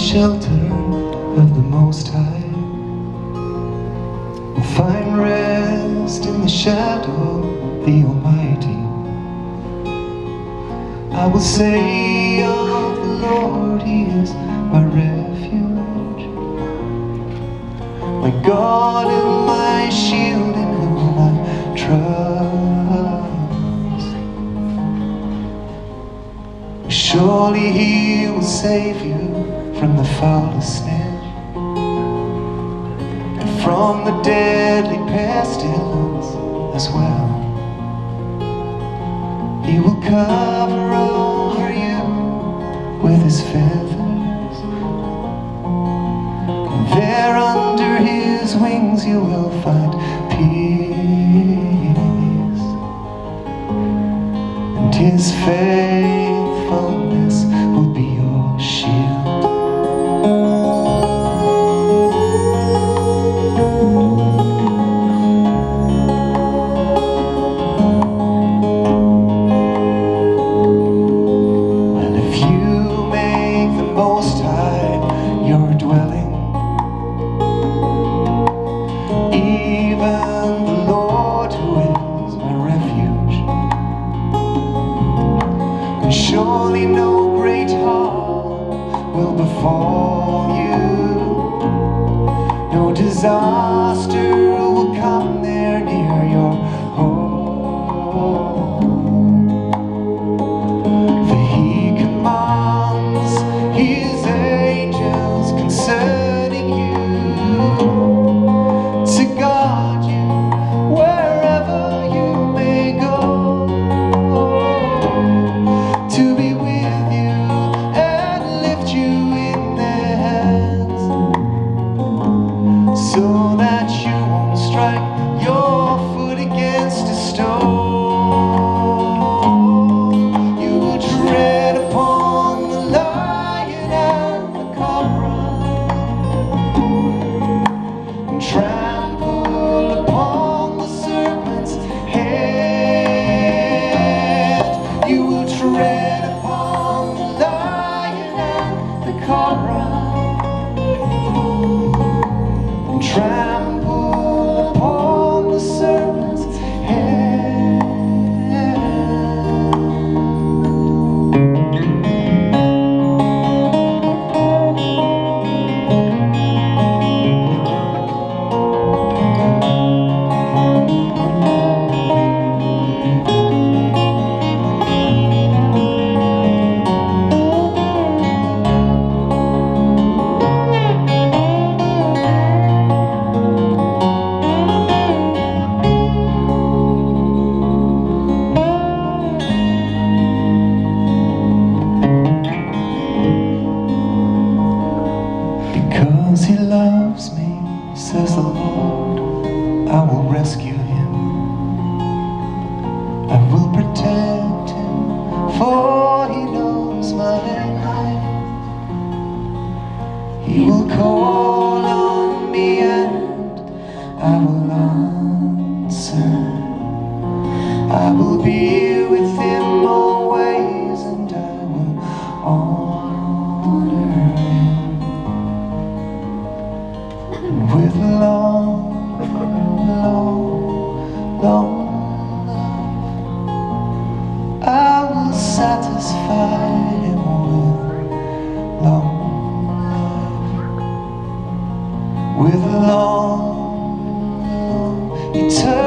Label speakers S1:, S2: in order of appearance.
S1: shelter of the Most High will find rest in the shadow of the Almighty. I will say of the Lord, He is my refuge, my God and my shield, in whom I trust. Surely He will save you from the foulest snare, and from the deadly pestilence as well. He will cover over you with His feathers, and there under His wings you will find peace, and His faithfulness will be your shield. Surely no great harm will befall you, no disaster will come there near your home. For He commands His angels concerning you to guard you wherever you may go, to be with you and lift you in their hands, so that you won't strike your foot against a stone. You will tread upon the lion and the cobra, and trample upon the serpent's head. You will tread upon the lion and the Korah, and trample upon the serpent's head. Because He loves me, says the Lord, I will rescue Him. I will protect Him, for He knows my name. He will call on me and I will answer. I will be with Him always, and I will honor Him. With long, long, long love, I will satisfy Him with long love, with long, long eternal